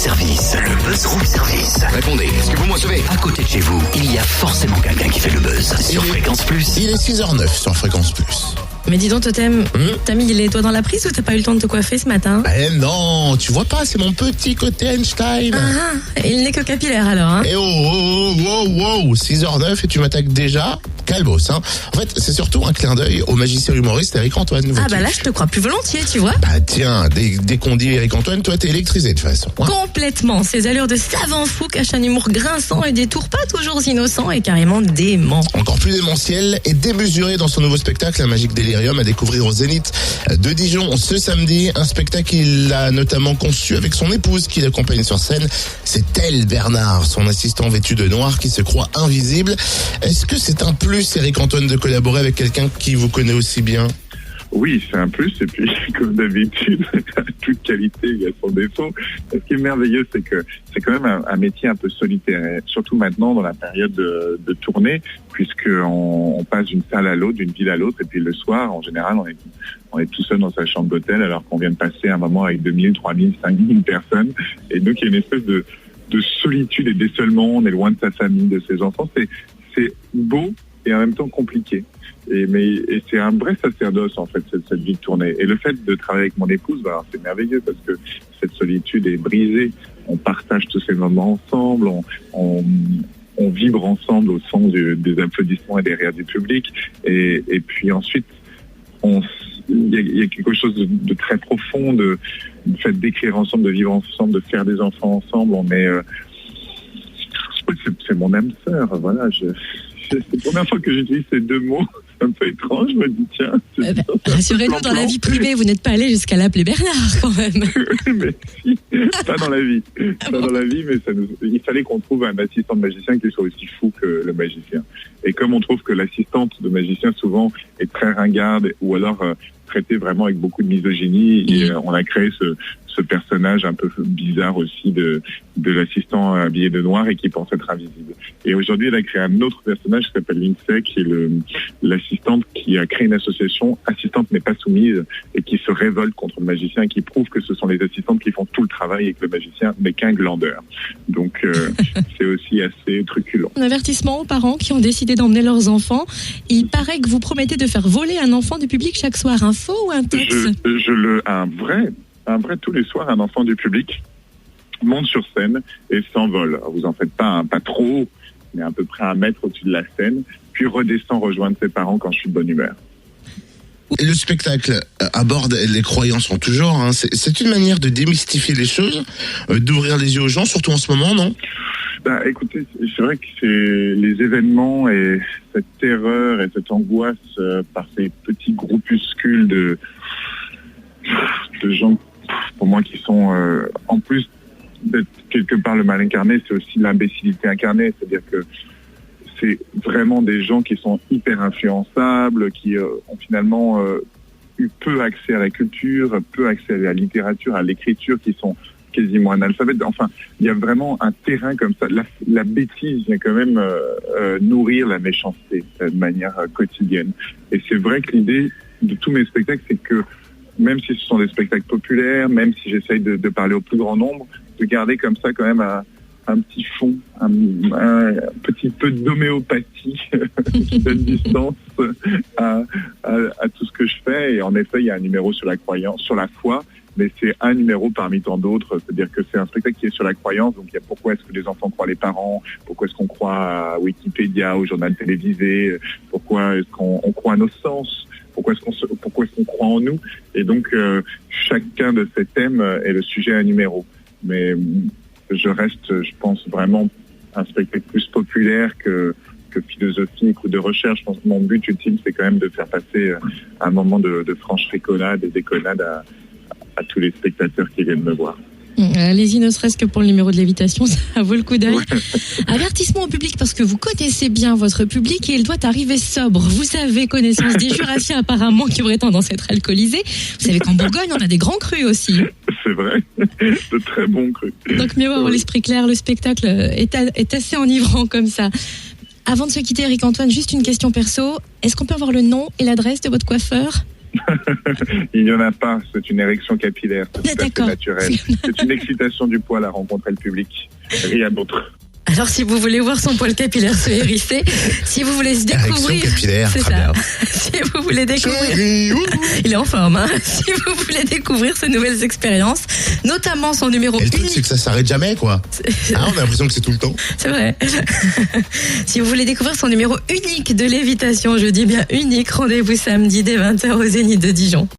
service. Le Buzz Room Service. Répondez, est-ce que vous me recevez? À côté de chez vous, il y a forcément quelqu'un qui fait le buzz. Sur Fréquence Plus. Il est 6h09 sur Fréquence Plus. Mais dis donc, Totem, t'as mis les doigts dans la prise ou t'as pas eu le temps de te coiffer ce matin? Eh non, tu vois pas, c'est mon petit côté Einstein. Il n'est que capillaire alors, hein? Eh oh, 6h09 et tu m'attaques déjà? Calbos, hein. En fait, c'est surtout un clin d'œil au magicien humoriste Eric Antoine. Ah bah là, je te crois plus volontiers, tu vois. Bah tiens, dès qu'on dit Eric Antoine, toi t'es électrisé de toute façon. Hein. Complètement. Ses allures de savant fou cachent un humour grinçant et des tours pas toujours innocents et carrément dément. Encore plus démentiel et démesuré dans son nouveau spectacle, Un Magique Délirium, à découvrir au Zénith de Dijon ce samedi. Un spectacle qu'il a notamment conçu avec son épouse qui l'accompagne sur scène. C'est elle, Bernard, son assistant vêtu de noir qui se croit invisible. Est-ce que c'est un plus, Eric Antoine, de collaborer avec quelqu'un qui vous connaît aussi bien? Oui, c'est un plus, et puis, comme d'habitude, à toute qualité, il y a son défaut. Ce qui est merveilleux, c'est que c'est quand même un métier un peu solitaire, et surtout maintenant, dans la période de tournée, puisqu'on passe d'une salle à l'autre, d'une ville à l'autre, et puis le soir, en général, on est tout seul dans sa chambre d'hôtel, alors qu'on vient de passer un moment avec 2000, 3000, 5000 personnes, et donc il y a une espèce de solitude et d'isolement, on est loin de sa famille, de ses enfants, c'est beau et en même temps compliqué. Et c'est un vrai sacerdoce, en fait, cette vie de tournée. Et le fait de travailler avec mon épouse, c'est merveilleux parce que cette solitude est brisée. On partage tous ces moments ensemble, on vibre ensemble au son des applaudissements et des rires du public. Et puis ensuite, il y a quelque chose de très profond, du fait d'écrire ensemble, de vivre ensemble, de faire des enfants ensemble. C'est mon âme sœur, voilà. C'est la première fois que j'utilise ces deux mots. C'est un peu étrange, je me dis, tiens. Rassurez-nous, dans la vie privée, vous n'êtes pas allé jusqu'à l'appeler Bernard, quand même. Mais si, pas dans la vie. Dans la vie, mais il fallait qu'on trouve un assistant de magicien qui soit aussi fou que le magicien. Et comme on trouve que l'assistante de magicien, souvent, est très ringarde, ou alors traitée vraiment avec beaucoup de misogynie, et on a créé ce personnage un peu bizarre aussi de l'assistant habillé de noir et qui pense être invisible. Et aujourd'hui, elle a créé un autre personnage qui s'appelle Lindsay, qui est l'assistante qui a créé une association Assistante n'est pas soumise et qui se révolte contre le magicien et qui prouve que ce sont les assistantes qui font tout le travail et que le magicien n'est qu'un glandeur. Donc, c'est aussi assez truculent. Un avertissement aux parents qui ont décidé d'emmener leurs enfants. Il paraît que vous promettez de faire voler un enfant du public chaque soir. Un faux ou un texte? Un vrai, tous les soirs, un enfant du public monte sur scène et s'envole. Alors, vous en faites pas trop, mais à peu près 1 mètre au-dessus de la scène, puis redescend rejoindre ses parents quand je suis de bonne humeur. Le spectacle aborde les croyances en tout genre. Hein. C'est une manière de démystifier les choses, d'ouvrir les yeux aux gens, surtout en ce moment, non? Écoutez, c'est vrai que c'est les événements et cette terreur et cette angoisse par ces petits groupuscules de gens, pour moi, qui sont, en plus d'être quelque part le mal incarné, c'est aussi l'imbécilité incarnée. C'est-à-dire que c'est vraiment des gens qui sont hyper influençables, qui ont finalement eu peu accès à la culture, peu accès à la littérature, à l'écriture, qui sont quasiment analphabètes. Enfin, il y a vraiment un terrain comme ça. La bêtise vient quand même nourrir la méchanceté de manière quotidienne. Et c'est vrai que l'idée de tous mes spectacles, c'est que même si ce sont des spectacles populaires, même si j'essaye de parler au plus grand nombre, de garder comme ça quand même un petit fond, un petit peu d'homéopathie qui donne distance à tout ce que je fais. Et en effet, il y a un numéro sur la croyance, sur la foi, mais c'est un numéro parmi tant d'autres. C'est-à-dire que c'est un spectacle qui est sur la croyance. Donc il y a pourquoi est-ce que les enfants croient les parents, pourquoi est-ce qu'on croit à Wikipédia, au journal télévisé, pourquoi est-ce qu'on croit à nos sens, pourquoi est-ce qu'on croit en nous. Et donc chacun de ces thèmes est le sujet à un numéro. Mais je reste, je pense, vraiment un spectacle plus populaire que philosophique ou de recherche. Je pense que mon but ultime, c'est quand même de faire passer un moment de franche rigolade et déconnade à tous les spectateurs qui viennent me voir. Allez-y, ne serait-ce que pour le numéro de lévitation, ça vaut le coup d'œil. Ouais. Avertissement au public, parce que vous connaissez bien votre public et il doit arriver sobre. Vous avez connaissance des Jurassiens apparemment qui auraient tendance à être alcoolisés. Vous savez qu'en Bourgogne, on a des grands crus aussi. C'est vrai, de très bons crus. Donc mieux avoir l'esprit clair, le spectacle est assez enivrant comme ça. Avant de se quitter, Eric Antoine, juste une question perso. Est-ce qu'on peut avoir le nom et l'adresse de votre coiffeur ? Il n'y en a pas, c'est une érection capillaire, c'est tout à fait D'accord. naturel. C'est une excitation du poil à rencontrer le public, rien d'autre. Alors, si vous voulez voir son poil capillaire se hérisser, si vous voulez se Érection découvrir, capillaire, c'est très ça. bien. Si vous voulez découvrir, Chérie, ouh. il est en forme, hein. Si vous voulez découvrir ces nouvelles expériences, notamment son numéro Et le truc, c'est unique. que ça s'arrête jamais, quoi. Ah, on a l'impression que c'est tout le temps. C'est vrai. Si vous voulez découvrir son numéro unique de lévitation, je dis bien unique, rendez-vous samedi dès 20h au Zénith de Dijon.